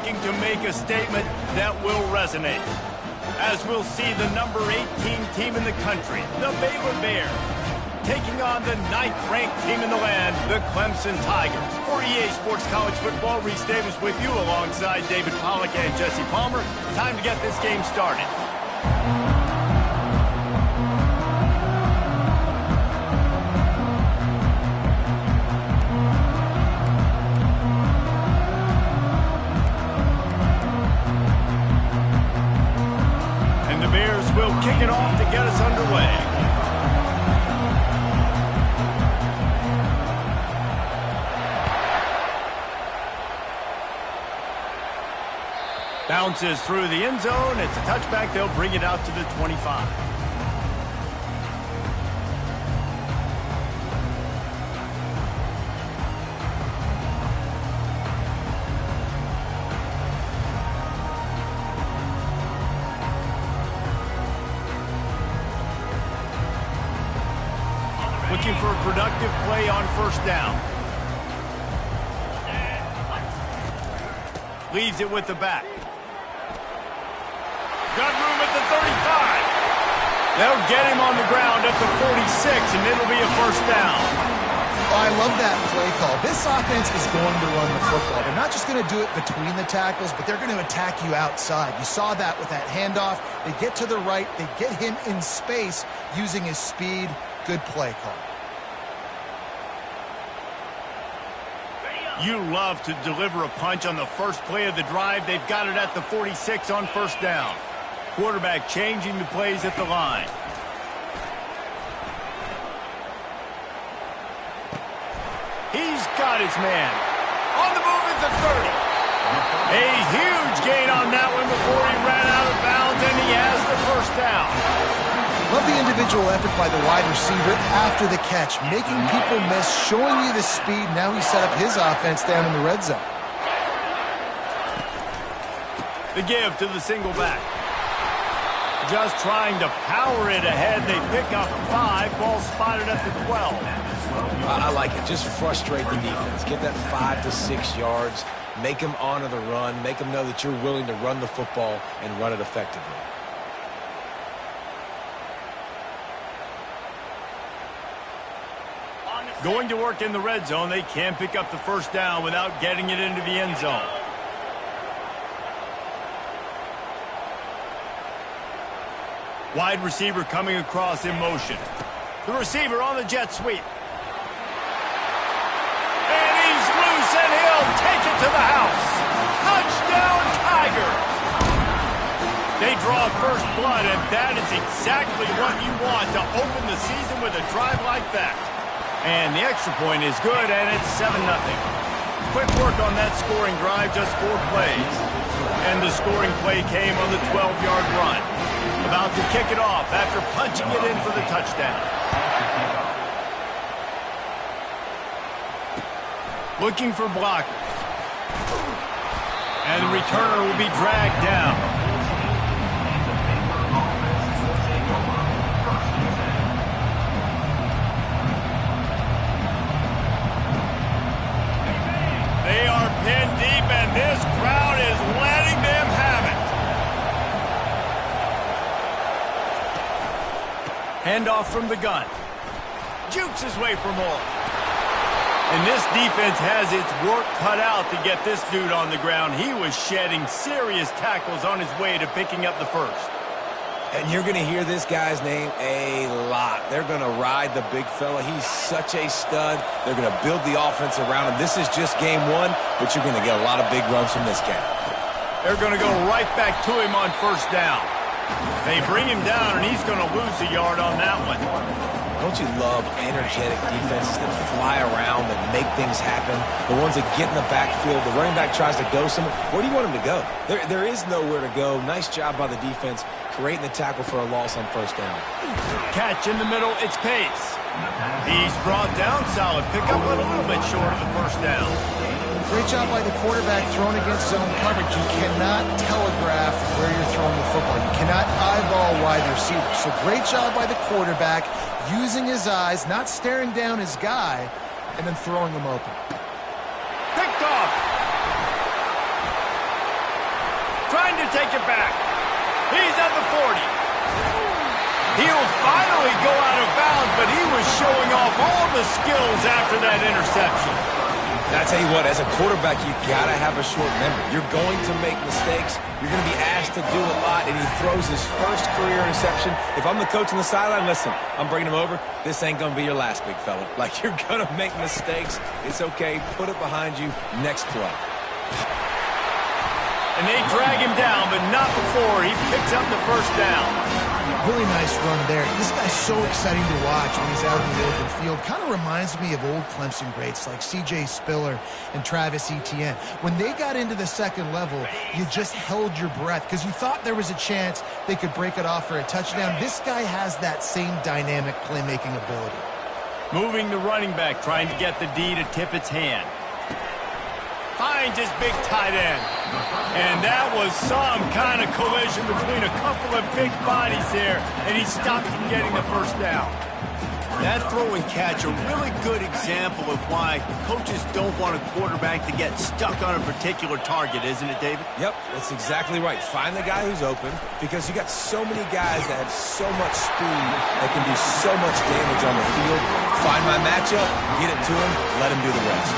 looking to make a statement that will resonate. As we'll see the number 18 team in the country, the Baylor Bears, taking on the 9th-ranked team in the land, the Clemson Tigers. For EA Sports College Football, Reese Davis with you alongside David Pollack and Jesse Palmer. Time to get this game started. And the Bears will kick it off to get us underway. Bounces through the end zone. It's a touchback. They'll bring it out to the 25. Looking for a productive play on first down. Leaves it with the back. Got room at the 35. They'll get him on the ground at the 46, and it'll be a first down. Oh, I love that play call. This offense is going to run the football. They're not just going to do it between the tackles, but they're going to attack you outside. You saw that with that handoff. They get to the right. They get him in space using his speed. Good play call. You love to deliver a punch on the first play of the drive. They've got it at the 46 on first down. Quarterback changing the plays at the line. He's got his man. On the move at the 30. A huge gain on that one before he ran out of bounds, and he has the first down. Love the individual effort by the wide receiver after the catch, making people miss, showing you the speed. Now he set up his offense down in the red zone. The give to the single back. Just trying to power it ahead. They pick up 5. Ball spotted at the 12. I like it. Just frustrate the defense. Get that 5 to 6 yards. Make them honor the run. Make them know that you're willing to run the football and run it effectively. Going to work in the red zone. They can't pick up the first down without getting it into the end zone. Wide receiver coming across in motion. The receiver on the jet sweep. And he's loose, and he'll take it to the house. Touchdown, Tigers! They draw first blood, and that is exactly what you want to open the season with a drive like that. And the extra point is good, and it's 7-0. Quick work on that scoring drive, just 4 plays. And the scoring play came on the 12-yard run. About to kick it off after punching it in for the touchdown. Looking for blockers. And the returner will be dragged down. They are pinned deep, and this crowd is letting them have it. Handoff from the gun. Jukes his way for more. And this defense has its work cut out to get this dude on the ground. He was shedding serious tackles on his way to picking up the first. And you're going to hear this guy's name a lot. They're going to ride the big fella. He's such a stud. They're going to build the offense around him. This is just game 1, but you're going to get a lot of big runs from this guy. They're going to go right back to him on first down. They bring him down, and he's going to lose a yard on that one. Don't you love energetic defenses that fly around and make things happen? The ones that get in the backfield, the running back tries to go somewhere. Where do you want him to go? There is nowhere to go. Nice job by the defense, creating the tackle for a loss on first down. Catch in the middle, it's Pace. He's brought down, solid pickup, but a little bit short of the first down. Great job by the quarterback thrown against zone coverage. You cannot telegraph where you're throwing the football. You cannot eyeball wide receiver. So great job by the quarterback using his eyes, not staring down his guy, and then throwing him open. Picked off. Trying to take it back. He's at the 40. He'll finally go out of bounds, but he was showing off all the skills after that interception. And I tell you what, as a quarterback, you got to have a short memory. You're going to make mistakes. You're going to be asked to do a lot, and he throws his first career interception. If I'm the coach on the sideline, listen, I'm bringing him over. This ain't going to be your last, big fella. Like, you're going to make mistakes. It's okay. Put it behind you. Next play. And they drag him down, but not before he picks up the first down. Really nice run there. This guy's so exciting to watch when he's out in the open field. Kind of reminds me of old Clemson greats like C.J. Spiller and Travis Etienne. When they got into the second level, you just held your breath because you thought there was a chance they could break it off for a touchdown. This guy has that same dynamic playmaking ability. Moving the running back, trying to get the D to tip its hand. Finds his big tight end. And that was some kind of collision between a couple of big bodies there, and he stopped from getting the first down. That throw and catch, a really good example of why coaches don't want a quarterback to get stuck on a particular target, isn't it, David? Yep, that's exactly right. Find the guy who's open because you got so many guys that have so much speed that can do so much damage on the field. Find my matchup, get it to him, let him do the rest.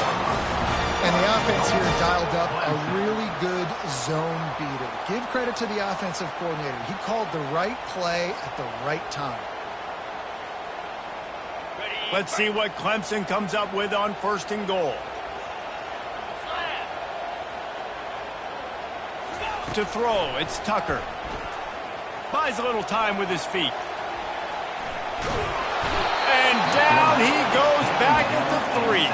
And the offense here dialed up a really good zone beater. Give credit to the offensive coordinator. He called the right play at the right time. Let's see what Clemson comes up with on 1st and goal. To throw, it's Tucker. Buys a little time with his feet. And down he goes back at the 3.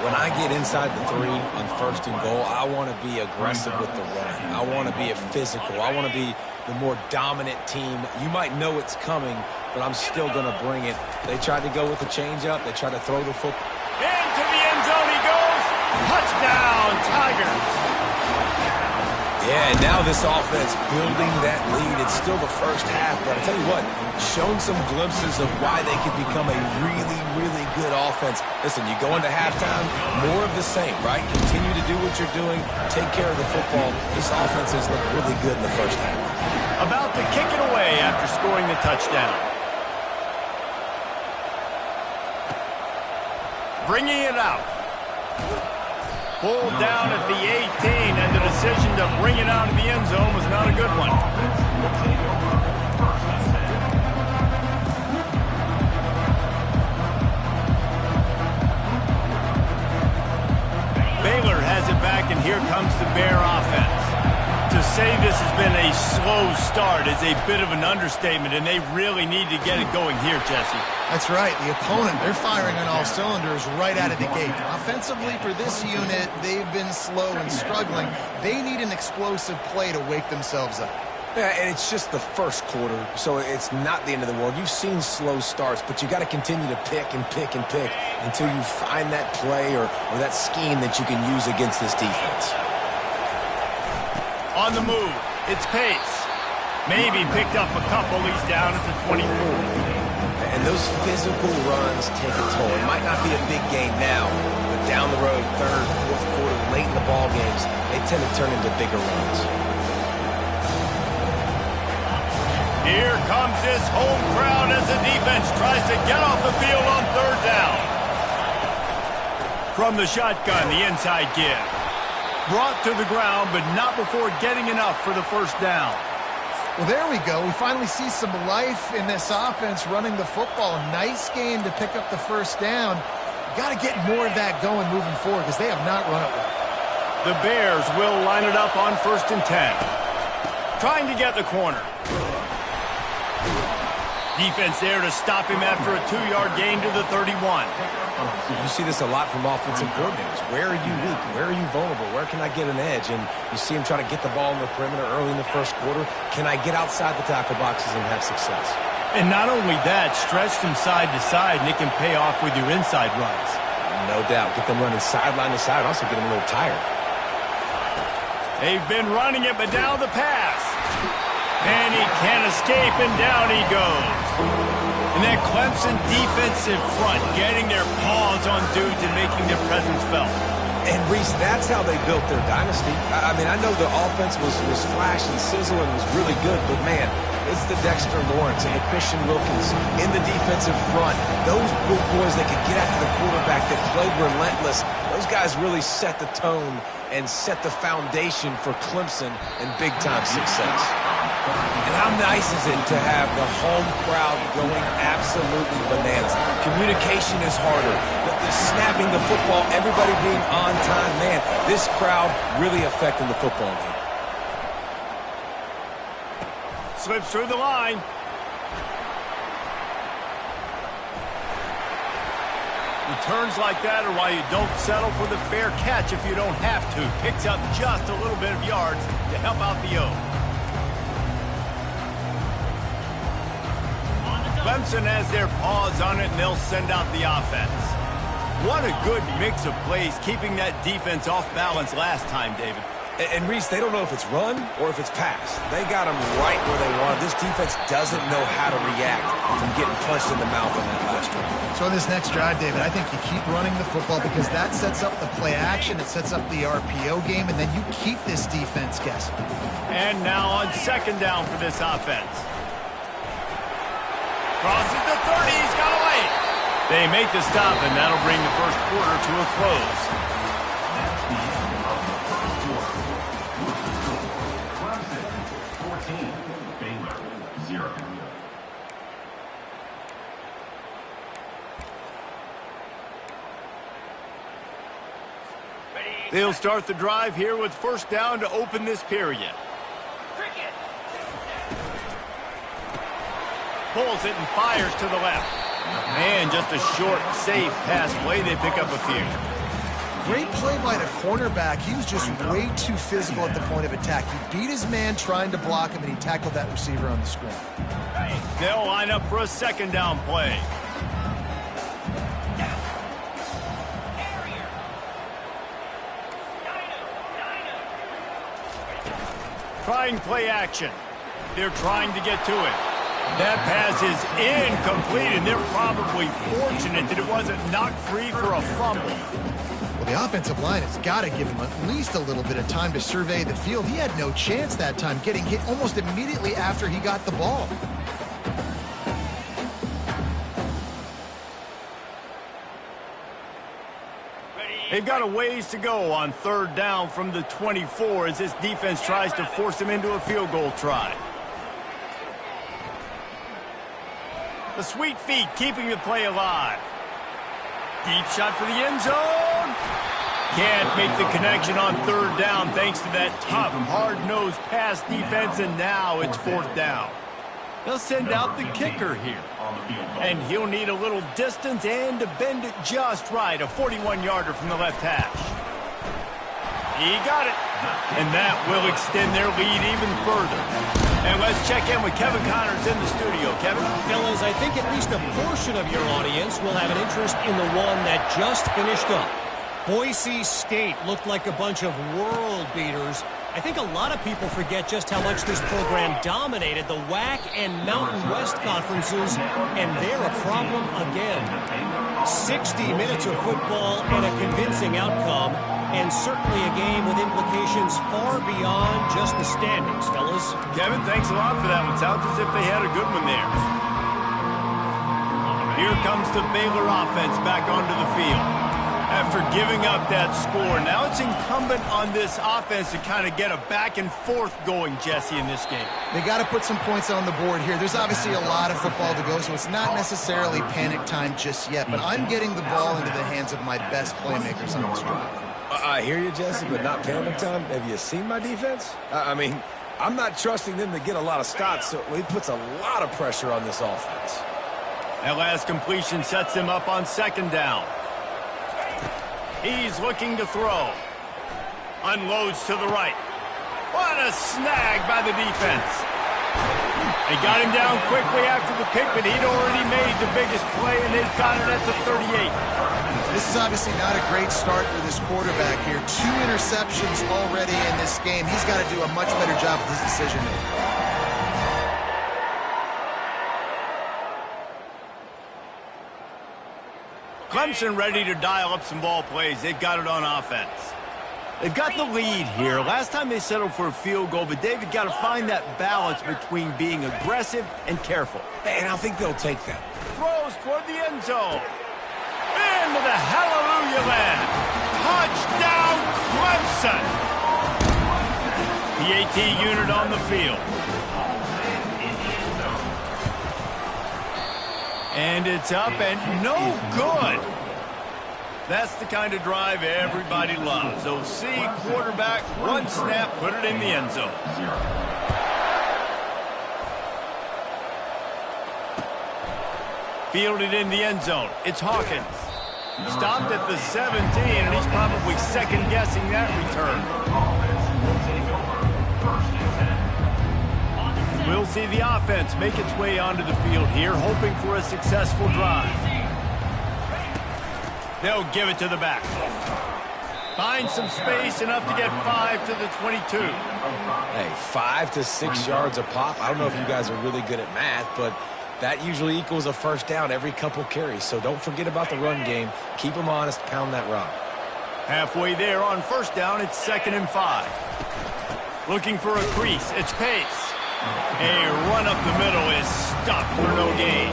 When I get inside the 3 on 1st and goal, I want to be aggressive with the run. I want to be a physical. I want to be the more dominant team. You might know it's coming, but I'm still going to bring it. They tried to go with the changeup. They tried to throw the football. Into the end zone he goes. Touchdown, Tigers. Yeah, and now this offense building that lead. It's still the first half, but I tell you what, shown some glimpses of why they could become a really, really good offense. Listen, you go into halftime, more of the same, right? Continue to do what you're doing, take care of the football. This offense has looked really good in the first half. About to kick it away after scoring the touchdown. Bringing it out. Pulled down at the 18, and the decision to bring it out of the end zone was not a good one. Baylor has it back, and here comes the Bear offense. To say this has been a slow start is a bit of an understatement, and they really need to get it going here, Jesse. That's right. The opponent, they're firing on all cylinders right out of the gate. Offensively, for this unit, they've been slow and struggling. They need an explosive play to wake themselves up. Yeah, and it's just the first quarter, so it's not the end of the world. You've seen slow starts, but you got to continue to pick and pick and pick until you find that play or that scheme that you can use against this defense. On the move, it's Pace. Maybe picked up a couple. He's down at the 24. And those physical runs take a toll. It might not be a big game now, but down the road, 3rd, 4th quarter, late in the ball games, they tend to turn into bigger runs. Here comes this home crowd as the defense tries to get off the field on 3rd down. From the shotgun, the inside give. Brought to the ground, but not before getting enough for the first down. Well, there we go. We finally see some life in this offense running the football. Nice game to pick up the first down. Got to get more of that going moving forward because they have not run it well. The Bears will line it up on 1st and 10. Trying to get the corner. Defense there to stop him after a 2-yard gain to the 31. You see this a lot from offensive coordinators. Where are you weak? Where are you vulnerable? Where can I get an edge? And you see him try to get the ball in the perimeter early in the first quarter. Can I get outside the tackle boxes and have success? And not only that, stretch from side to side, and it can pay off with your inside runs. No doubt. Get them running sideline to side. Also get them a little tired. They've been running it, but now the pass. And he can't escape, and down he goes. And that Clemson defensive front getting their paws on dudes and making their presence felt. And, Reese, that's how they built their dynasty. I mean, I know the offense was flash and sizzle and was really good, but, man, it's the Dexter Lawrence and the Christian Wilkins in the defensive front. Those big boys that could get after the quarterback, that played relentless. Those guys really set the tone and set the foundation for Clemson and big-time success. And how nice is it to have the home crowd going absolutely bananas? Communication is harder. The snapping the football, everybody being on time. Man, this crowd really affecting the football game. Slips through the line. Returns like that are why you don't settle for the fair catch if you don't have to. Picks up just a little bit of yards to help out the O. Clemson has their paws on it, and they'll send out the offense. What a good mix of plays, keeping that defense off balance last time, David. And Reese, they don't know if it's run or if it's pass. They got them right where they want. This defense doesn't know how to react from getting punched in the mouth on that last drive. So in this next drive, David, I think you keep running the football because that sets up the play action, it sets up the RPO game, and then you keep this defense guessing. And now on second down for this offense. Crosses the 30, he's got away. They make the stop, and that'll bring the first quarter to a close. They'll start the drive here with first down to open this period. Pulls it and fires to the left. Man, just a short, safe pass play. They pick up a few. Great play by the cornerback. He was just way too physical at the point of attack. He beat his man trying to block him, and he tackled that receiver on the screen. They'll line up for a second down play. Trying play action. They're trying to get to it. That pass is incomplete, and they're probably fortunate that it wasn't knocked free for a fumble. Well, the offensive line has got to give him at least a little bit of time to survey the field. He had no chance that time, getting hit almost immediately after he got the ball. They've got a ways to go on third down from the 24 as this defense tries to force them into a field goal try. The sweet feet keeping the play alive. Deep shot for the end zone. Can't make the connection on third down thanks to that tough, hard-nosed pass defense, and now it's fourth down. They'll send out the kicker here. And he'll need a little distance and to bend it just right. A 41-yarder from the left hash. He got it. And that will extend their lead even further. And let's check in with Kevin Connors in the studio. Kevin? Fellas, I think at least a portion of your audience will have an interest in the one that just finished up. Boise State looked like a bunch of world beaters. I think a lot of people forget just how much this program dominated the WAC and Mountain West conferences, and they're a problem again. 60 minutes of football and a convincing outcome, and certainly a game with implications far beyond just the standings, fellas. Kevin, thanks a lot for that one. Sounds as if they had a good one there. Here comes the Baylor offense back onto the field. After giving up that score, now it's incumbent on this offense to kind of get a back and forth going, Jesse, in this game. They got to put some points on the board here. There's obviously a lot of football to go, so it's not necessarily panic time just yet, but I'm getting the ball into the hands of my best playmakers on this drive. I hear you, Jesse, but not panic time. Have you seen my defense? I mean, I'm not trusting them to get a lot of stops, so it puts a lot of pressure on this offense. That last completion sets them up on second down. He's looking to throw. Unloads to the right. What a snag by the defense. They got him down quickly after the pick, but he'd already made the biggest play, and they've got it at the 38. This is obviously not a great start for this quarterback here. 2 interceptions already in this game. He's got to do a much better job with his decision making. Clemson ready to dial up some ball plays. They've got it on offense. They've got the lead here. Last time they settled for a field goal, but David got to find that balance between being aggressive and careful. And I think they'll take that. Throws toward the end zone. Into the hallelujah land. Touchdown, Clemson. PAT unit on the field. And it's up and no good. That's the kind of drive everybody loves. OC, quarterback, one snap, put it in the end zone. Fielded in the end zone. It's Hawkins. Stopped at the 17, and he's probably second-guessing that return. We'll see the offense make its way onto the field here, hoping for a successful drive. They'll give it to the back. Find some space, enough to get 5 to the 22. Hey, 5 to 6 yards a pop. I don't know if you guys are really good at math, but that usually equals a first down every couple carries. So don't forget about the run game. Keep them honest, pound that rock. Halfway there on first down, it's 2nd and 5. Looking for a crease, it's Pace. A run up the middle is stuck for no gain.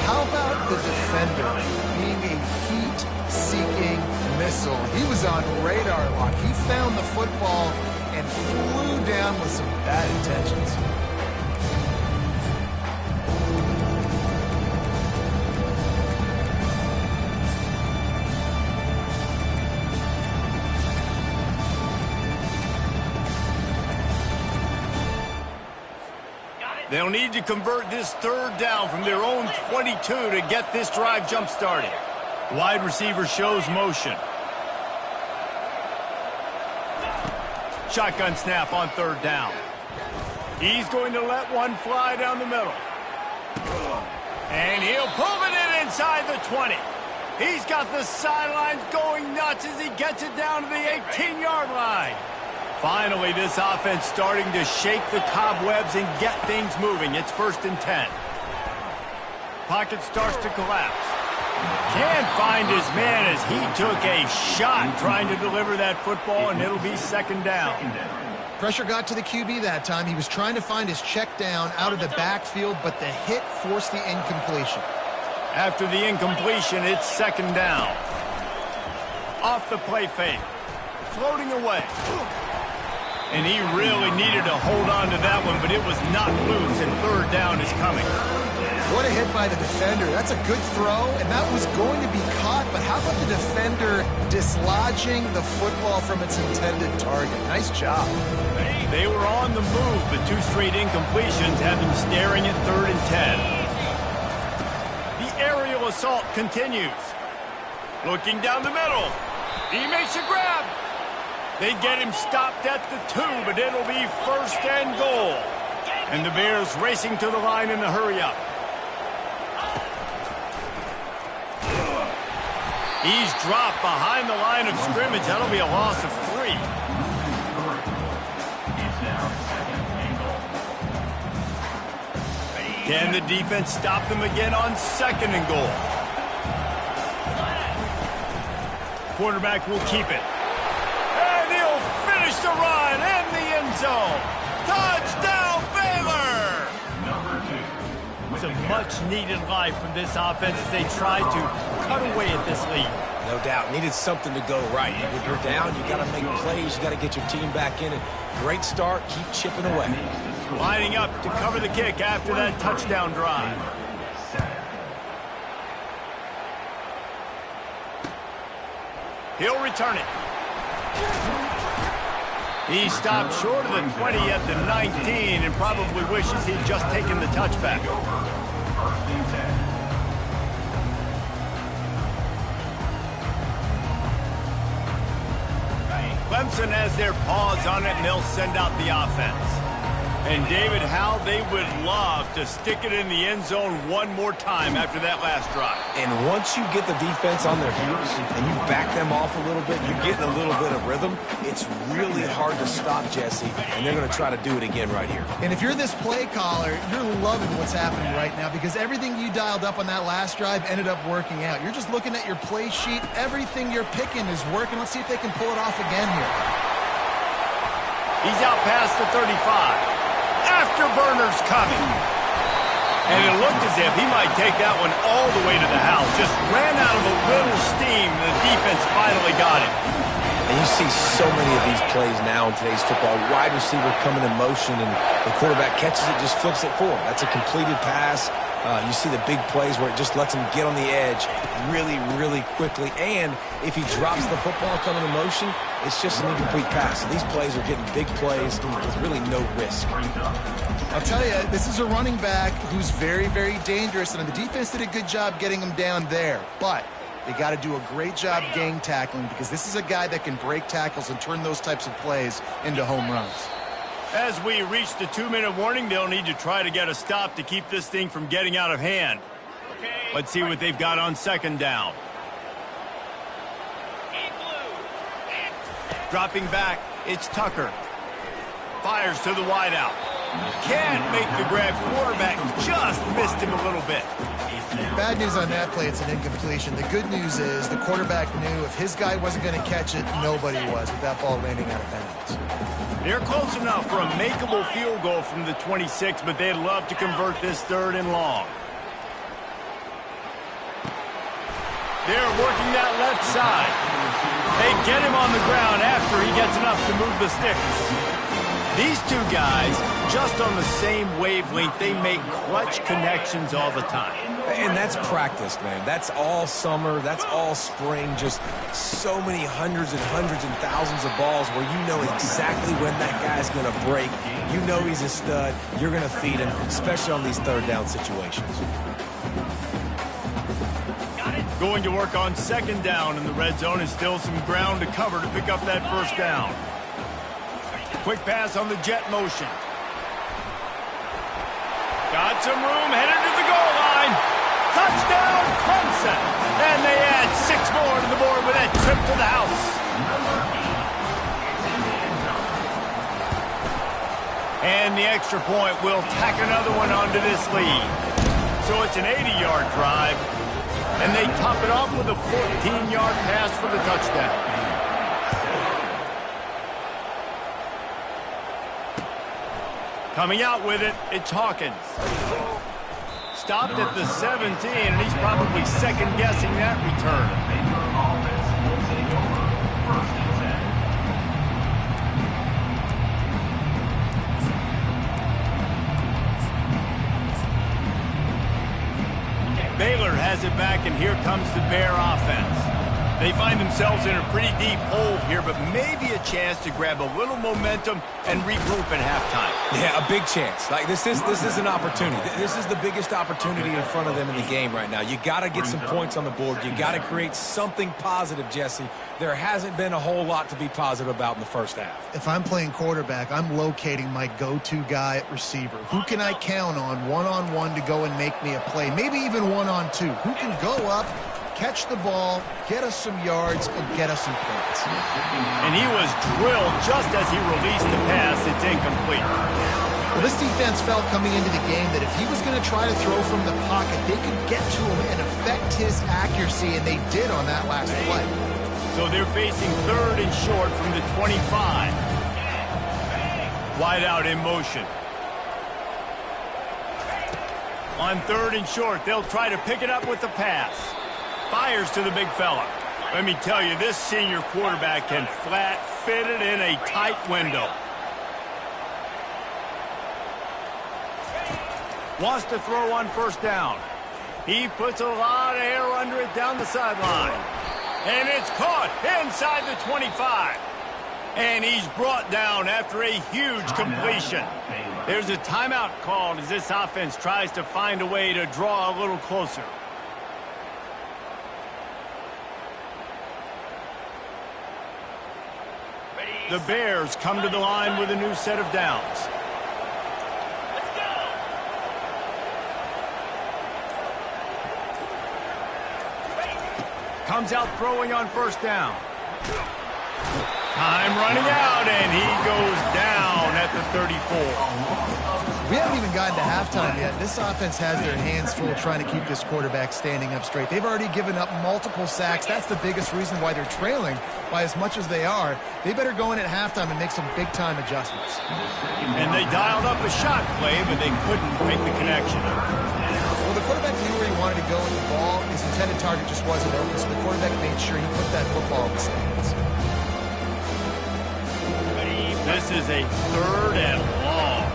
How about the defender being a heat-seeking missile? He was on radar lock. He found the football and flew down with some bad intentions. They'll need to convert this 3rd down from their own 22 to get this drive jump-started. Wide receiver shows motion. Shotgun snap on 3rd down. He's going to let one fly down the middle. And he'll pull it in inside the 20. He's got the sidelines going nuts as he gets it down to the 18-yard line. Finally, this offense starting to shake the cobwebs and get things moving. It's 1st and 10. Pocket starts to collapse. Can't find his man as he took a shot trying to deliver that football, and it'll be 2nd down. Pressure got to the QB that time. He was trying to find his check down out of the backfield, but the hit forced the incompletion. After the incompletion, it's 2nd down. Off the play fake. Floating away. And he really needed to hold on to that one, but it was not loose, and 3rd down is coming. What a hit by the defender. That's a good throw, and that was going to be caught, but how about the defender dislodging the football from its intended target? Nice job. They were on the move, but 2 straight incompletions have them staring at 3rd and 10. The aerial assault continues. Looking down the middle. He makes a grab. They get him stopped at the 2, but it'll be 1st and goal. And the Bears racing to the line in the hurry-up. He's dropped behind the line of scrimmage. That'll be a loss of 3. Can the defense stop them again on 2nd and goal? Quarterback will keep it. And he'll finish the run in the end zone. Touchdown, Baylor! Some much-needed life from this offense as they try to cut away at this lead. No doubt. Needed something to go right. When you're down, you got to make plays. You got to get your team back in it. Great start. Keep chipping away. Lining up to cover the kick after that touchdown drive. He'll return it. He stopped short of the 20 at the 19 and probably wishes he'd just taken the touchback. Clemson has their paws on it, and they'll send out the offense. And, David, how they would love to stick it in the end zone one more time after that last drive. And once you get the defense on their heels and you back them off a little bit, you're getting a little bit of rhythm, it's really hard to stop, Jesse, and they're going to try to do it again right here. And if you're this play caller, you're loving what's happening right now because everything you dialed up on that last drive ended up working out. You're just looking at your play sheet. Everything you're picking is working. Let's see if they can pull it off again here. He's out past the 35. Afterburner's coming. And it looked as if he might take that one all the way to the house. Just ran out of a little steam. The defense finally got it. And you see so many of these plays now in today's football. Wide receiver coming in motion, and the quarterback catches it, just flips it forward. That's a completed pass. You see the big plays where it just lets him get on the edge really, really quickly. And if he drops the football coming in motion, it's just an incomplete pass. So these plays are getting big plays with really no risk. I'll tell you, this is a running back who's very, very dangerous, and the defense did a good job getting him down there. But they got to do a great job gang tackling because this is a guy that can break tackles and turn those types of plays into home runs. As we reach the 2-minute warning, they'll need to try to get a stop to keep this thing from getting out of hand. Let's see what they've got on second down. Dropping back, it's Tucker. Fires to the wideout. Can't make the grab. Quarterback just missed him a little bit. Bad news on that play, it's an incompletion. The good news is the quarterback knew if his guy wasn't going to catch it, nobody was with that ball landing out of bounds. They're close enough for a makeable field goal from the 26, but they'd love to convert this 3rd and long. They're working that left side. They get him on the ground after he gets enough to move the sticks. These two guys, just on the same wavelength, they make clutch connections all the time. And that's practice, man. That's all summer. That's all spring. Just so many hundreds and thousands of balls where you know exactly when that guy's going to break. You know he's a stud. You're going to feed him, especially on these 3rd down situations. Going to work on 2nd down in the red zone is still some ground to cover to pick up that 1st down. Quick pass on the jet motion. Got some room, headed to the goal line. Touchdown, Clemson. And they add 6 more to the board with that trip to the house. And the extra point will tack another one onto this lead. So it's an 80-yard drive. And they top it off with a 14-yard pass for the touchdown. Coming out with it, it's Hawkins. Stopped at the 17, and he's probably second-guessing that return. Baylor has it back, and here comes the Bear offense. They find themselves in a pretty deep hole here, but maybe a chance to grab a little momentum and regroup at halftime. Yeah, a big chance. Like this is an opportunity. This is the biggest opportunity in front of them in the game right now. You got to get some points on the board. You got to create something positive, Jesse. There hasn't been a whole lot to be positive about in the 1st half. If I'm playing quarterback, I'm locating my go-to guy at receiver. Who can I count on one-on-one to go and make me a play? Maybe even one-on-two. Who can go up, catch the ball, get us some yards, and get us some points. And he was drilled just as he released the pass. It's incomplete. Well, this defense felt coming into the game that if he was going to try to throw from the pocket, they could get to him and affect his accuracy, and they did on that last play. So they're facing 3rd and short from the 25. Wide out in motion. On 3rd and short, they'll try to pick it up with the pass. Fires to the big fella. Let me tell you, this senior quarterback can flat fit it in a tight window. Wants to throw on 1st down. He puts a lot of air under it down the sideline. And it's caught inside the 25. And he's brought down after a huge completion. There's a timeout called as this offense tries to find a way to draw a little closer. The Bears come to the line with a new set of downs. comes out throwing on first down. Time running out, and he goes down at the 34. We haven't even gotten to halftime yet. This offense has their hands full trying to keep this quarterback standing up straight. They've already given up multiple sacks. That's the biggest reason why they're trailing by as much as they are. They better go in at halftime and make some big-time adjustments. And they dialed up a shot play, but they couldn't make the connection. Well, the quarterback knew where he wanted to go with the ball. His intended target just wasn't open, so the quarterback made sure he put that football in the stands. This is a 3rd and long.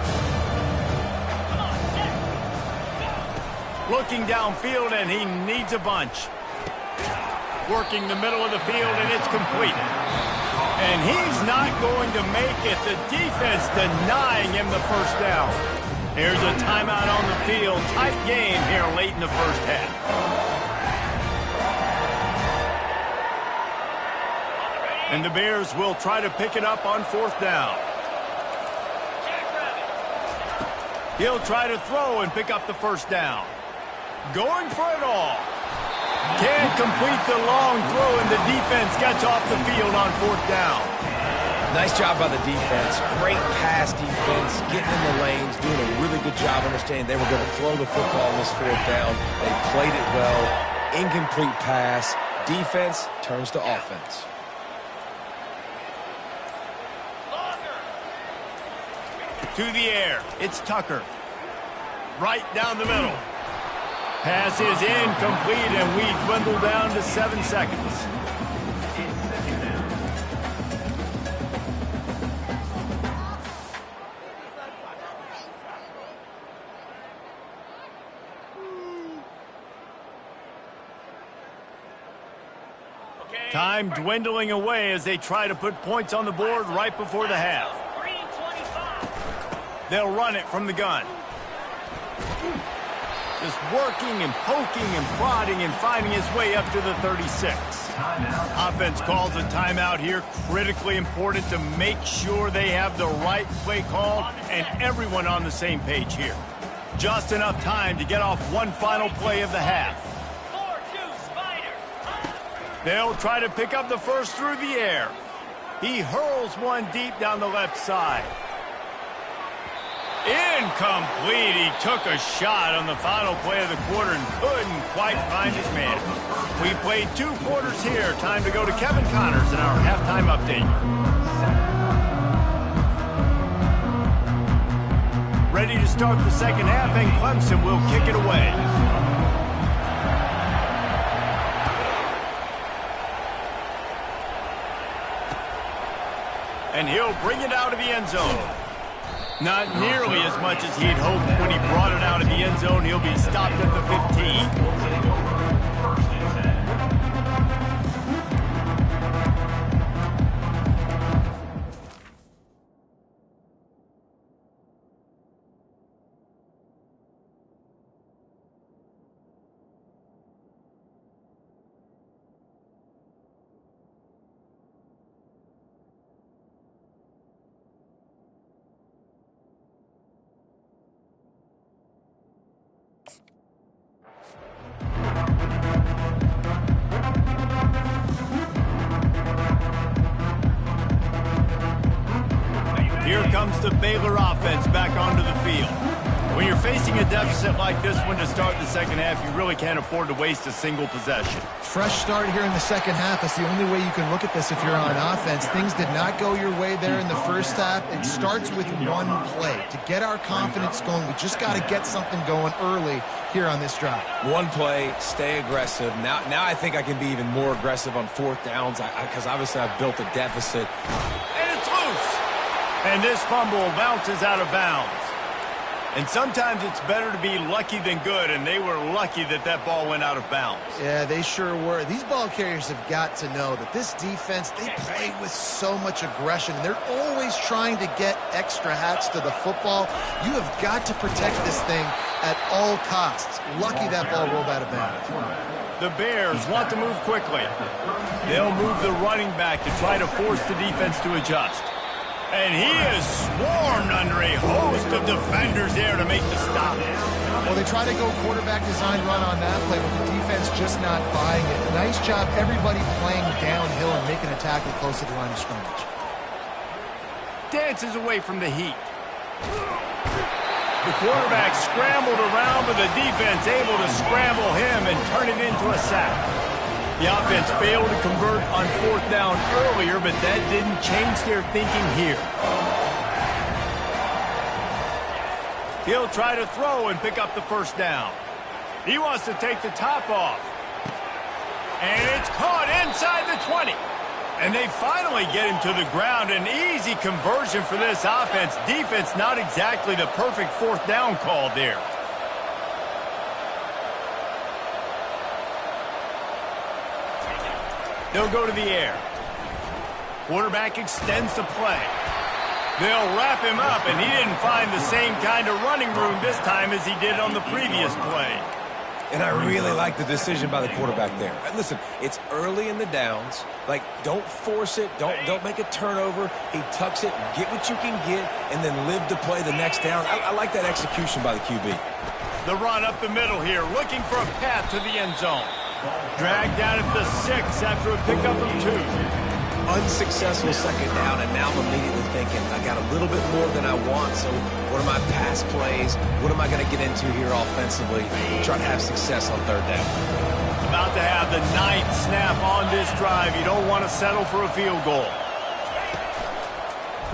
Looking downfield, and he needs a bunch. Working the middle of the field, and it's complete. And he's not going to make it. The defense denying him the first down. Here's a timeout on the field. Tight game here late in the first half. And the Bears will try to pick it up on 4th down. He'll try to throw and pick up the first down. Going for it all. Can't complete the long throw, and the defense gets off the field on 4th down. Nice job by the defense. Great pass defense, getting in the lanes, doing a really good job understanding they were going to throw the football on this 4th down. They played it well. Incomplete pass. Defense turns to offense. To the air. It's Tucker. Right down the middle. Pass is incomplete, and we dwindle down to 7 seconds. Time dwindling away as they try to put points on the board right before the half. They'll run it from the gun. Just working and poking and prodding and finding his way up to the 36. Offense calls a timeout here. Critically important to make sure they have the right play call and everyone on the same page here. Just enough time to get off one final play of the half. They'll try to pick up the first through the air. He hurls one deep down the left side. Incomplete. He took a shot on the final play of the quarter and couldn't quite find his man. We played 2 quarters here. Time to go to Kevin Connors in our halftime update. Ready to start the second half, and Clemson will kick it away. And he'll bring it out of the end zone. Not nearly as much as he'd hoped when he brought it out of the end zone. He'll be stopped at the 15. Here comes the Baylor offense back onto the field. When you're facing a deficit like this one to start the second half, you really can't afford to waste a single possession. Fresh start here in the second half. That's the only way you can look at this if you're on offense. Things did not go your way there in the first half. It starts with one play. To get our confidence going, we just got to get something going early here on this drive. One play, stay aggressive. Now I think I can be even more aggressive on 4th downs because obviously I've built a deficit. And it's loose. And this fumble bounces out of bounds. And sometimes it's better to be lucky than good, and they were lucky that that ball went out of bounds. Yeah, they sure were. These ball carriers have got to know that this defense, they play with so much aggression, and they're always trying to get extra hats to the football. You have got to protect this thing at all costs. Lucky that ball rolled out of bounds. The Bears want to move quickly. They'll move the running back to try to force the defense to adjust. And he is swarmed under a host of defenders there to make the stop. Well, they try to go quarterback design run on that play, but the defense just not buying it. Nice job, everybody playing downhill and making a tackle close to the line of scrimmage. Dances away from the heat. The quarterback scrambled around, but the defense able to scramble him and turn it into a sack. The offense failed to convert on 4th down earlier, but that didn't change their thinking here. He'll try to throw and pick up the 1st down. He wants to take the top off. And it's caught inside the 20. And they finally get him to the ground. An easy conversion for this offense. Defense not exactly the perfect 4th down call there. They'll go to the air. Quarterback extends the play. They'll wrap him up, and he didn't find the same kind of running room this time as he did on the previous play. And I really like the decision by the quarterback there. Listen, it's early in the downs. Like, don't force it. Don't make a turnover. He tucks it, get what you can get, and then live to play the next down. I like that execution by the QB. The run up the middle here, looking for a path to the end zone. Dragged down at the 6 after a pickup of 2. Unsuccessful 2nd down, and now I'm immediately thinking, I got a little bit more than I want, so what are my pass plays? What am I going to get into here offensively? Try to have success on 3rd down. About to have the 9th snap on this drive. You don't want to settle for a field goal.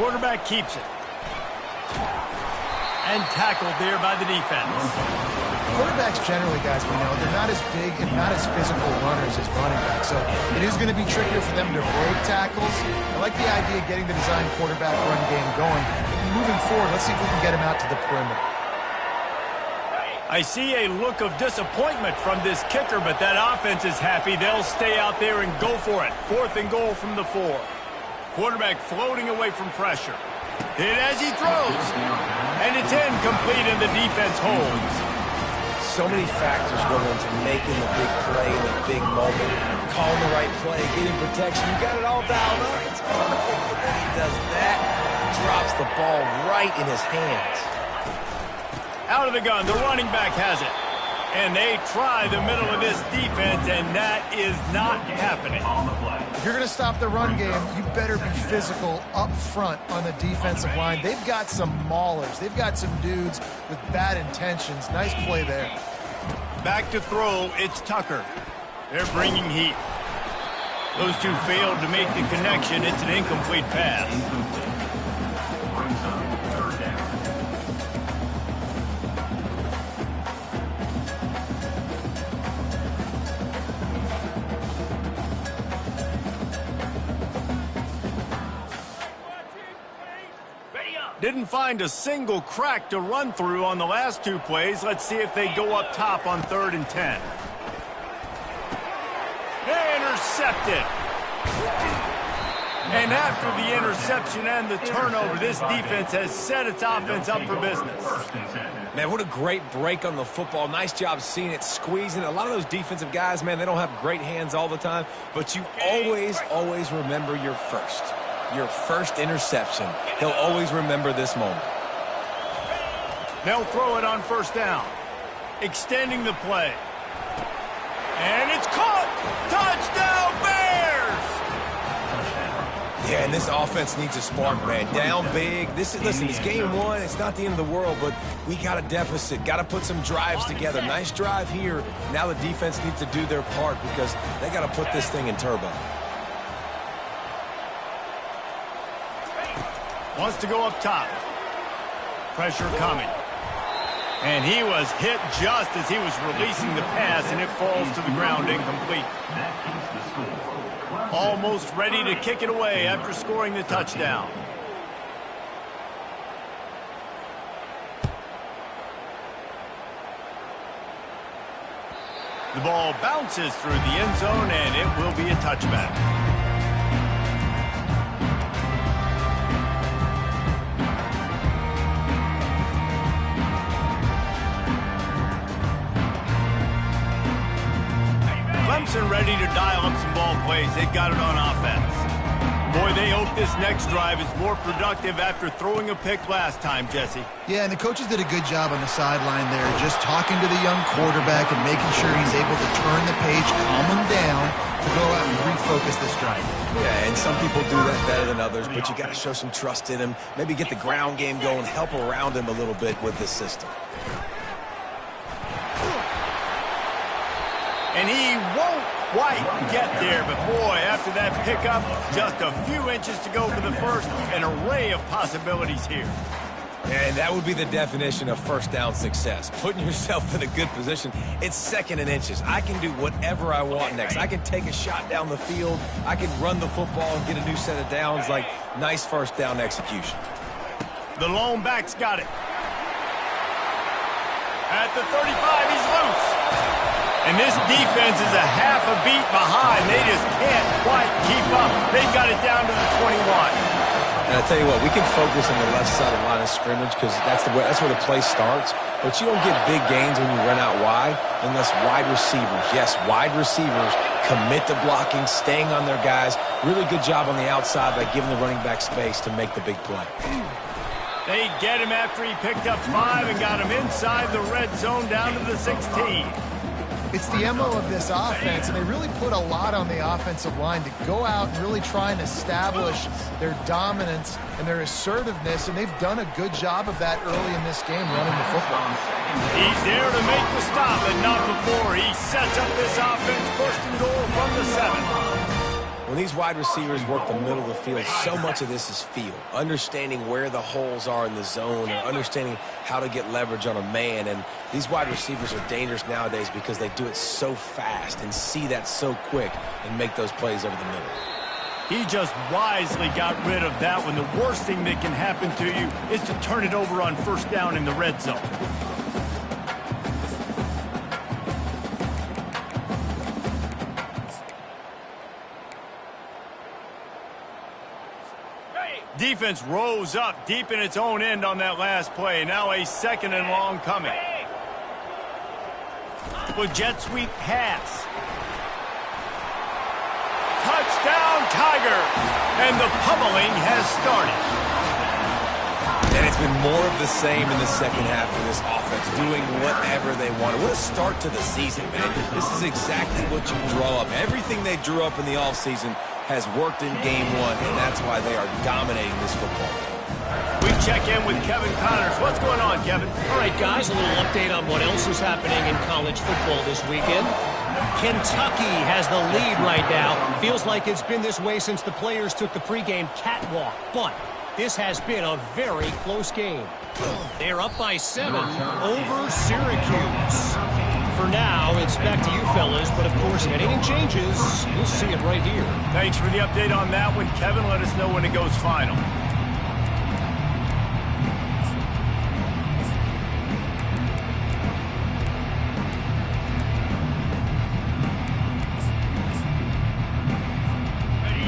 Quarterback keeps it. And tackled there by the defense. Quarterbacks generally, guys, we know, they're not as big and not as physical runners as running backs, so it is going to be trickier for them to break tackles. I like the idea of getting the design quarterback run game going. Moving forward, let's see if we can get him out to the perimeter. I see a look of disappointment from this kicker, but that offense is happy. They'll stay out there and go for it. 4th and goal from the 4. Quarterback floating away from pressure. Hit as he throws. And it's incomplete, and the defense holds. So many factors go into making the big play in the big moment. Calling the right play, getting protection. You got it all dialed up. It's perfect. And then he does that, drops the ball right in his hands. Out of the gun, the running back has it. And they try the middle of this defense, and that is not happening. If you're going to stop the run game, you better be physical up front on the defensive line. They've got some maulers. They've got some dudes with bad intentions. Nice play there. Back to throw, it's Tucker. They're bringing heat. Those two failed to make the connection. It's an incomplete pass. Didn't find a single crack to run through on the last 2 plays. Let's see if they go up top on 3rd and 10. Intercepted. And after the interception and the turnover, this defense has set its offense up for business. Man, what a great break on the football. Nice job seeing it, squeezing. A lot of those defensive guys, man, they don't have great hands all the time, but you always remember your first interception. He'll always remember this moment. They'll throw it on 1st down. Extending the play. And it's caught! Touchdown, Bears! Yeah, and this offense needs a spark, man. Down big. Listen, it's game 1. It's not the end of the world, but we got a deficit. Got to put some drives together. Nice drive here. Now the defense needs to do their part because they got to put this thing in turbo. Wants to go up top. Pressure coming. And he was hit just as he was releasing the pass, and it falls to the ground incomplete. Almost ready to kick it away after scoring the touchdown. The ball bounces through the end zone, and it will be a touchback. Clemson ready to dial up some ball plays. They've got it on offense. Boy, they hope this next drive is more productive after throwing a pick last time, Jesse. Yeah, and the coaches did a good job on the sideline there, just talking to the young quarterback and making sure he's able to turn the page, calm him down, to go out and refocus this drive. Yeah, and some people do that better than others, but you got to show some trust in him, maybe get the ground game going, help around him a little bit with this system. And he won't quite get there, but boy, after that pickup, just a few inches to go for the first. An array of possibilities here. And that would be the definition of first down success. Putting yourself in a good position. It's second and inches. I can do whatever I want next. I can take a shot down the field. I can run the football and get a new set of downs. Like, nice first down execution. The lone back's got it. At the 35, he's loose. And this defense is a half a beat behind. They just can't quite keep up. They've got it down to the 21. And I tell you what, we can focus on the left side of the line of scrimmage because that's where the play starts. But you don't get big gains when you run out wide unless wide receivers, yes, wide receivers commit to blocking, staying on their guys. Really good job on the outside by giving the running back space to make the big play. They get him after he picked up 5 and got him inside the red zone down to the 16. It's the MO of this offense, and they really put a lot on the offensive line to go out and really try and establish their dominance and their assertiveness, and they've done a good job of that early in this game running the football. He's there to make the stop, and not before. He sets up this offense first and goal from the 7. When these wide receivers work the middle of the field, so much of this is feel. Understanding where the holes are in the zone or understanding how to get leverage on a man. And these wide receivers are dangerous nowadays because they do it so fast and see that so quick and make those plays over the middle. He just wisely got rid of that one. The worst thing that can happen to you is to turn it over on first down in the red zone. Defense rose up deep in its own end on that last play. Now a second and long coming. With jet sweep pass. Touchdown Tigers! And the pummeling has started. And it's been more of the same in the second half for this offense, doing whatever they want. What a start to the season, man. This is exactly what you draw up. Everything they drew up in the offseason has worked in game 1, and that's why they are dominating this football game. We check in with Kevin Connors. What's going on, Kevin? All right, guys, a little update on what else is happening in college football this weekend. Kentucky has the lead right now. Feels like it's been this way since the players took the pregame catwalk, but this has been a very close game. They're up by 7 over Syracuse. For now, it's back to you fellas, but of course, if anything changes, you'll see it right here. Thanks for the update on that one, Kevin. Let us know when it goes final.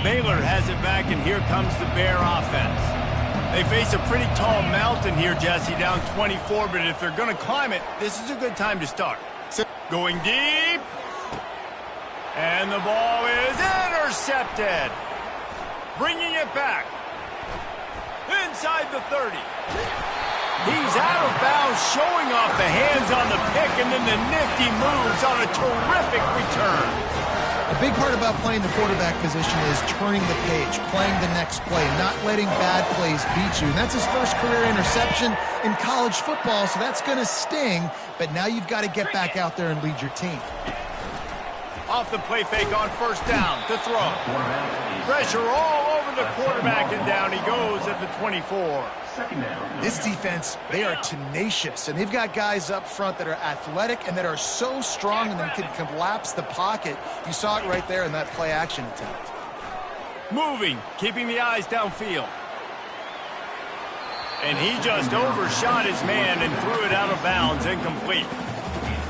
Baylor has it back, and here comes the Bear offense. They face a pretty tall mountain here, Jesse, down 24, but if they're going to climb it, this is a good time to start. Going deep. And the ball is intercepted. Bringing it back. Inside the 30. He's out of bounds, showing off the hands on the pick, and then the nifty moves on a terrific return. A big part about playing the quarterback position is turning the page, playing the next play, not letting bad plays beat you. And that's his first career interception in college football, so that's going to sting. But now you've got to get back out there and lead your team. Off the play fake on first down to throw. Pressure all over the quarterback, and down he goes at the 24. This defense, they are tenacious, and they've got guys up front that are athletic and that are so strong and that can collapse the pocket. You saw it right there in that play-action attempt. Moving, keeping the eyes downfield. And he just overshot his man and threw it out of bounds, incomplete.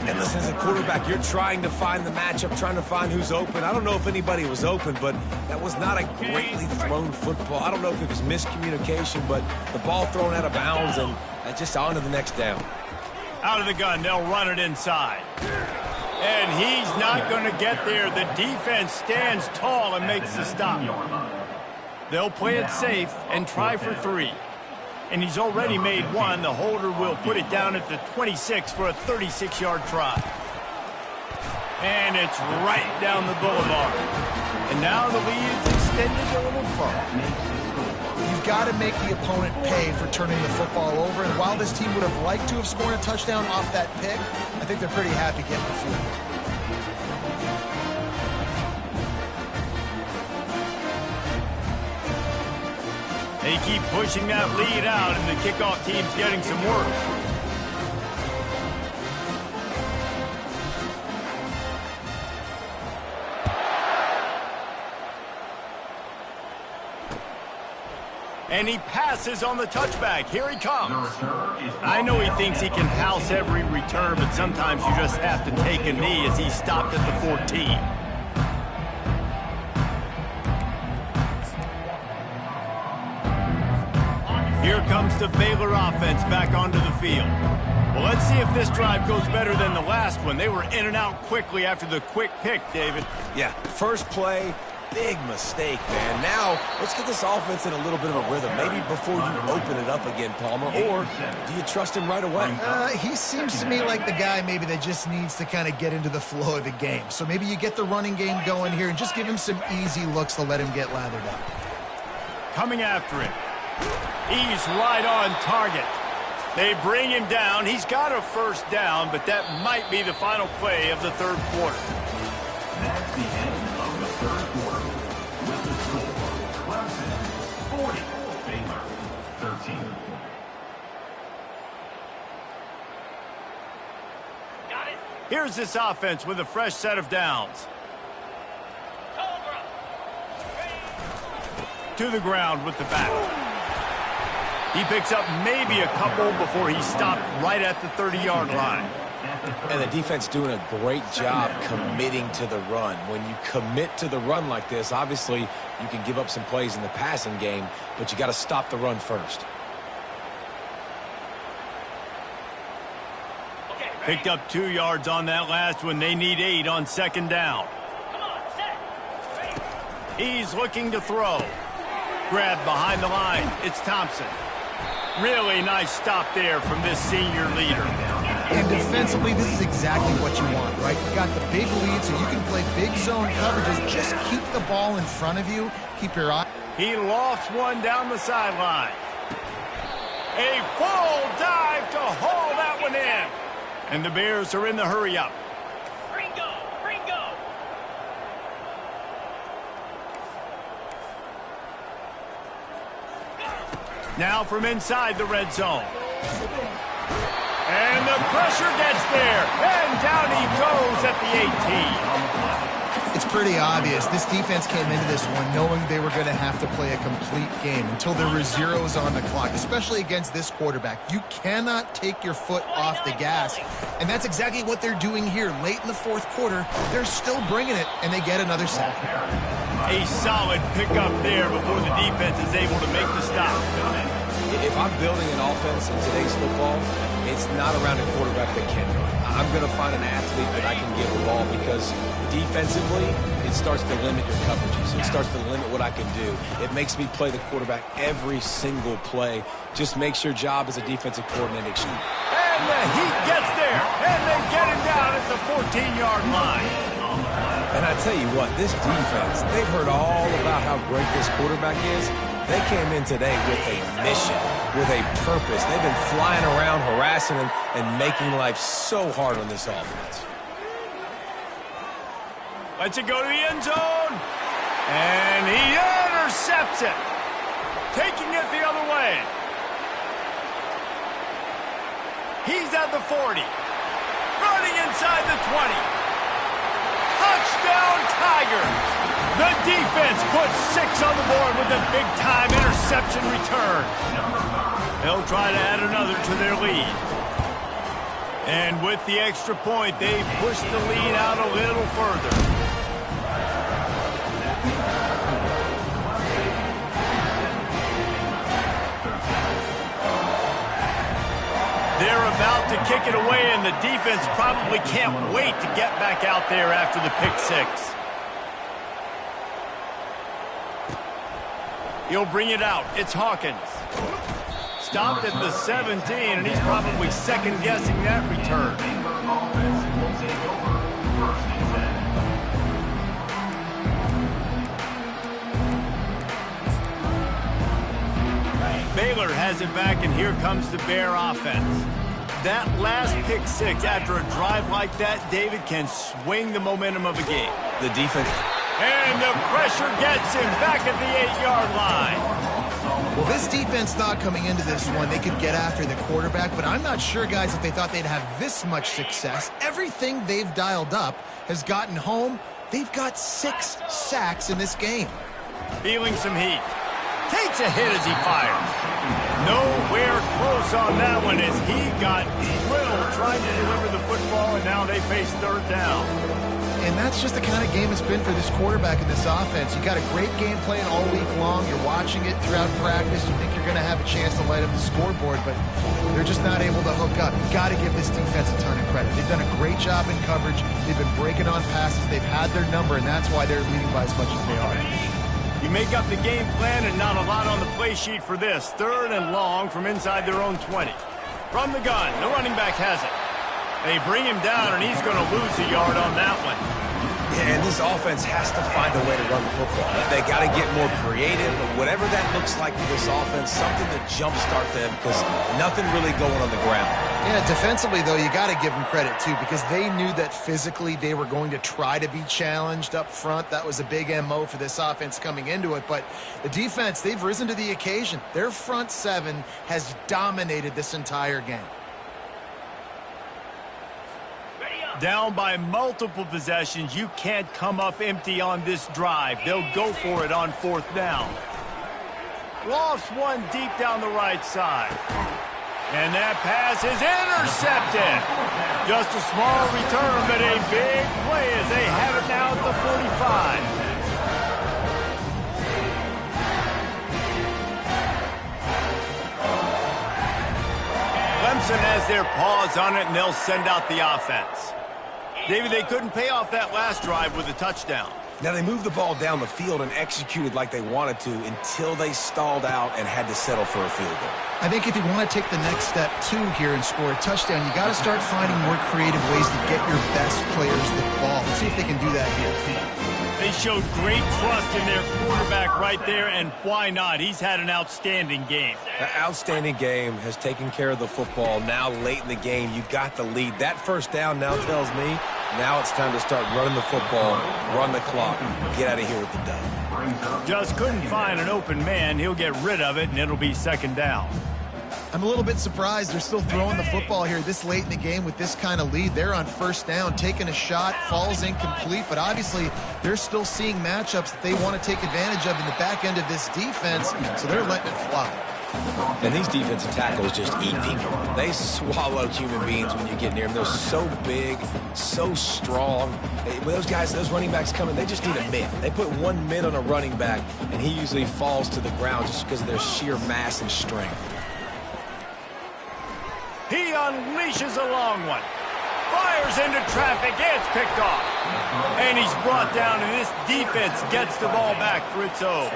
And listen, as a quarterback, you're trying to find the matchup, trying to find who's open. I don't know if anybody was open, but that was not a greatly thrown football. I don't know if it was miscommunication, but the ball thrown out of bounds and just on to the next down. Out of the gun, they'll run it inside. And he's not going to get there. The defense stands tall and makes the stop. They'll play it safe and try for 3. And he's already made 1. The holder will put it down at the 26 for a 36-yard try. And it's right down the boulevard. And now the lead is extended a little further. You've got to make the opponent pay for turning the football over. And while this team would have liked to have scored a touchdown off that pick, I think they're pretty happy getting the field. They keep pushing that lead out, and the kickoff team's getting some work. And he passes on the touchback. Here he comes. I know he thinks he can house every return, but sometimes you just have to take a knee as he stopped at the 14. Here comes the Baylor offense back onto the field. Well, let's see if this drive goes better than the last one. They were in and out quickly after the quick pick, David. Yeah, first play, big mistake, man. Now, let's get this offense in a little bit of a rhythm. Maybe before you open it up again, Palmer, or do you trust him right away? He seems to me like the guy maybe that just needs to kind of get into the flow of the game. So maybe you get the running game going here and just give him some easy looks to let him get lathered up. Coming after him. He's right on target. They bring him down. He's got a first down, but that might be the final play of the third quarter. That's the end of the third quarter. With the score, Clemson 40, Baylor 13. Got it. Here's this offense with a fresh set of downs. To the ground with the back. He picks up maybe a couple before he stopped right at the 30-yard line. And the defense doing a great job committing to the run. When you commit to the run like this, obviously you can give up some plays in the passing game, but you got to stop the run first. Picked up 2 yards on that last one. They need 8 on second down. He's looking to throw. Grab behind the line. It's Thompson. Really nice stop there from this senior leader. And defensively, this is exactly what you want, right? You got the big lead, so you can play big zone coverages. Just keep the ball in front of you. Keep your eye. He lofts one down the sideline. A full dive to haul that one in. And the Bears are in the hurry-up. Now from inside the red zone. And the pressure gets there. And down he goes at the 18. It's pretty obvious. This defense came into this one knowing they were going to have to play a complete game until there were zeros on the clock, especially against this quarterback. You cannot take your foot off the gas. And that's exactly what they're doing here. Late in the fourth quarter, they're still bringing it, and they get another sack. A solid pickup there before the defense is able to make the stop. If I'm building an offense in today's football, it's not around a quarterback that can run. I'm going to find an athlete that I can give the ball because defensively, it starts to limit your coverages. It starts to limit what I can do. It makes me play the quarterback every single play. Just makes your job as a defensive coordinator. And the heat gets there, and they get him down at the 14-yard line. And I tell you what, this defense, they've heard all about how great this quarterback is. They came in today with a mission, with a purpose. They've been flying around, harassing him, and making life so hard on this offense. Lets it go to the end zone. And he intercepts it. Taking it the other way. He's at the 40. Running inside the 20. Touchdown, Tigers. The defense puts 6 on the board with a big-time interception return. They'll try to add another to their lead. And with the extra point, they push the lead out a little further. They're about to kick it away, and the defense probably can't wait to get back out there after the pick 6. He'll bring it out. It's Hawkins. Stopped at the 17, and he's probably second-guessing that return. Baylor has it back, and here comes the Bear offense. That last pick six after a drive like that, David, can swing the momentum of a game. The defense. And the pressure gets him back at the 8-yard line. Well, this defense thought coming into this one they could get after the quarterback, but I'm not sure, guys, if they thought they'd have this much success. Everything they've dialed up has gotten home. They've got 6 sacks in this game. Feeling some heat. Takes a hit as he fires. Nowhere close on that one as he got drilled trying to deliver the football, and now they face third down. And that's just the kind of game it's been for this quarterback in this offense. You got a great game plan all week long. You're watching it throughout practice. You think you're going to have a chance to light up the scoreboard, but they're just not able to hook up. You got to give this defense a ton of credit. They've done a great job in coverage. They've been breaking on passes. They've had their number, and that's why they're leading by as much as they are. You make up the game plan and not a lot on the play sheet for this. Third and long from inside their own 20. From the gun, the running back has it. They bring him down, and he's going to lose a yard on that one. Yeah, and this offense has to find a way to run the football. They got to get more creative, or whatever that looks like for this offense, something to jumpstart them, because nothing really going on the ground. Yeah, defensively, though, you got to give them credit, too, because they knew that physically they were going to try to be challenged up front. That was a big MO for this offense coming into it. But the defense, they've risen to the occasion. Their front seven has dominated this entire game. Down by multiple possessions, you can't come up empty on this drive. They'll go for it on fourth down. Lofts one deep down the right side. And that pass is intercepted. Just a small return, but a big play as they have it now at the 45. Clemson has their paws on it, and they'll send out the offense. David, they couldn't pay off that last drive with a touchdown. Now, they moved the ball down the field and executed like they wanted to until they stalled out and had to settle for a field goal. I think if you want to take the next step, too, here and score a touchdown, you got to start finding more creative ways to get your best players the ball. Let's see if they can do that here. They showed great trust in their quarterback right there, and why not? He's had an outstanding game. An outstanding game, has taken care of the football. Now, late in the game, you got the lead. That first down now tells me now it's time to start running the football, run the clock, get out of here with the dub. Just couldn't find an open man. He'll get rid of it, and it'll be second down. I'm a little bit surprised they're still throwing the football here this late in the game with this kind of lead. They're on first down, taking a shot, falls incomplete, but obviously they're still seeing matchups that they want to take advantage of in the back end of this defense, so they're letting it fly. And these defensive tackles just eat people. They swallow human beings when you get near them. They're so big, so strong. When those guys, those running backs come in, they just need a mid. They put one mid on a running back, and he usually falls to the ground just because of their sheer mass and strength. He unleashes a long one. Fires into traffic. It's picked off. And he's brought down, and this defense gets the ball back for its own.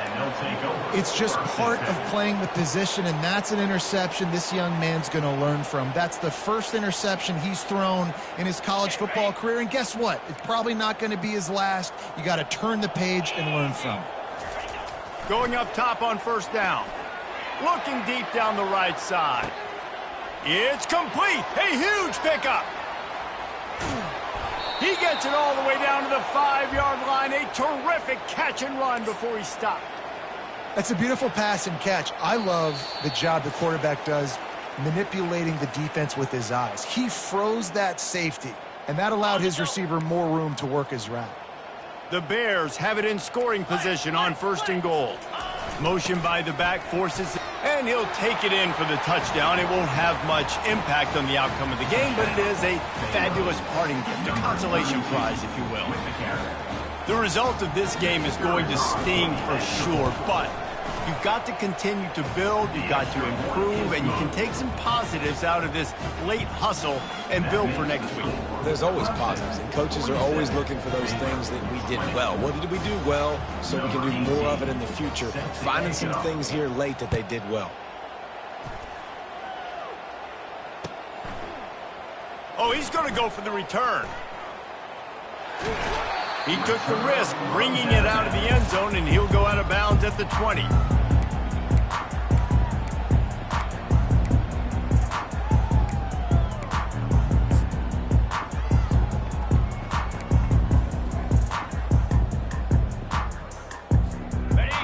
It's just part of playing the position, and that's an interception this young man's going to learn from. That's the first interception he's thrown in his college football career, and guess what? It's probably not going to be his last. You got to turn the page and learn from it. Going up top on first down. Looking deep down the right side. It's complete. A huge pickup. He gets it all the way down to the 5-yard line. A terrific catch and run before he stopped. That's a beautiful pass and catch. I love the job the quarterback does manipulating the defense with his eyes. He froze that safety, and that allowed his receiver more room to work his route. The Bears have it in scoring position on first and goal. Motion by the back forces, and he'll take it in for the touchdown. It won't have much impact on the outcome of the game, but it is a fabulous parting gift, a consolation prize, if you will. The result of this game is going to sting for sure, but You've got to continue to build, you've got to improve, and you can take some positives out of this late hustle and build for next week. There's always positives, and coaches are always looking for those things that we did well. What did we do well so we can do more of it in the future? Finding some things here late that they did well. Oh, he's going to go for the return. He took the risk, bringing it out of the end zone, and he'll go out of bounds at the 20.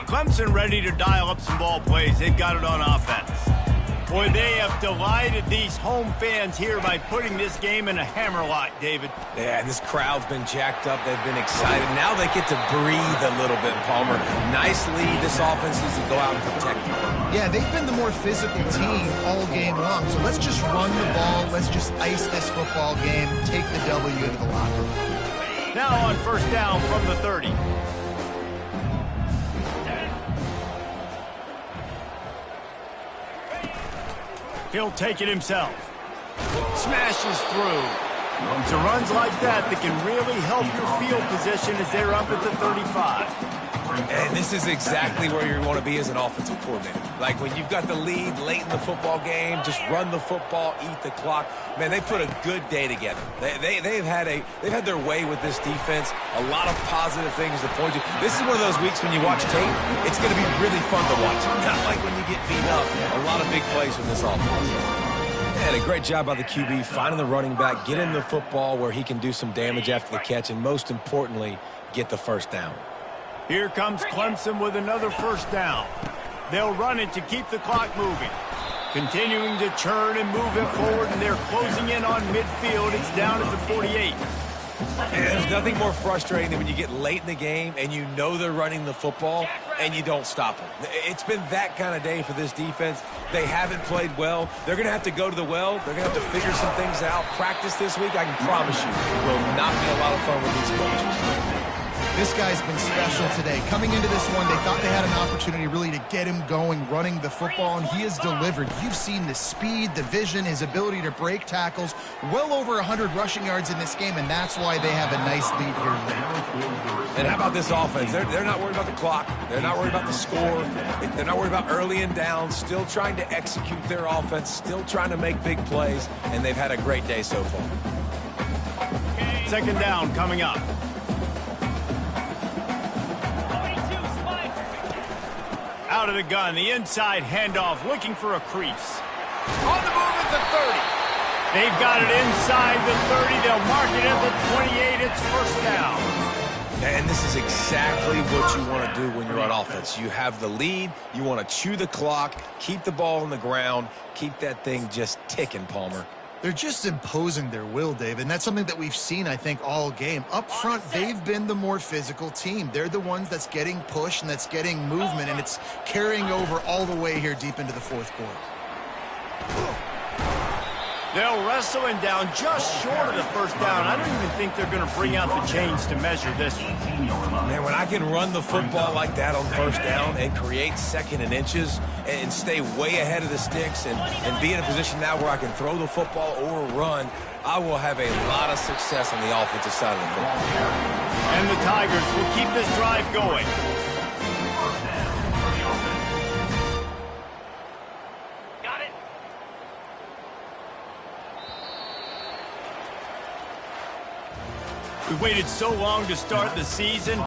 Clemson ready to dial up some ball plays. They've got it on offense. Boy, they have delighted these home fans here by putting this game in a hammerlock, David. Yeah, and this crowd's been jacked up. They've been excited. Now they get to breathe a little bit, Palmer. Nice lead. This offense needs to go out and protect them. Yeah, they've been the more physical team all game long. So let's just run the ball. Let's just ice this football game. Take the W into the locker room. Now on first down from the 30. He'll take it himself. Smashes through. It's runs like that can really help your field position as they're up at the 35. And this is exactly where you want to be as an offensive coordinator. Like when you've got the lead late in the football game, just run the football, eat the clock. Man, they put a good day together. They've had their way with this defense. A lot of positive things to point to. This is one of those weeks when you watch tape, it's going to be really fun to watch. Not like when you get beat up. A lot of big plays from this offense. And a great job by the QB finding the running back, getting the football where he can do some damage after the catch, and most importantly, get the first down. Here comes Clemson with another first down. They'll run it to keep the clock moving. Continuing to churn and move it forward, and they're closing in on midfield. It's down at the 48. And there's nothing more frustrating than when you get late in the game and you know they're running the football and you don't stop them. It's been that kind of day for this defense. They haven't played well. They're going to have to go to the well. They're going to have to figure some things out. Practice this week, I can promise you, will not be a lot of fun with these coaches. This guy's been special today. Coming into this one, they thought they had an opportunity really to get him going, running the football, and he has delivered. You've seen the speed, the vision, his ability to break tackles. Well over 100 rushing yards in this game, and that's why they have a nice lead here late. And how about this offense? They're not worried about the clock. They're not worried about the score. They're not worried about early and down. Still trying to execute their offense. Still trying to make big plays, and they've had a great day so far. Second down coming up. Out of the gun, the inside handoff, looking for a crease. On the move at the 30. They've got it inside the 30. They'll mark it at the 28. It's first down. And this is exactly what you want to do when you're on offense. You have the lead. You want to chew the clock, keep the ball on the ground, keep that thing just ticking, Palmer. They're just imposing their will, David, and that's something that we've seen, I think, all game. Up front, they've been the more physical team. They're the ones that's getting pushed and that's getting movement, and it's carrying over all the way here deep into the fourth quarter. They'll wrestle him down just short of the first down. I don't even think they're going to bring out the chains to measure this one. Man, when I can run the football like that on first down and create second and inches and stay way ahead of the sticks and be in a position now where I can throw the football or run, I will have a lot of success on the offensive side of the football. And the Tigers will keep this drive going. We waited so long to start the season.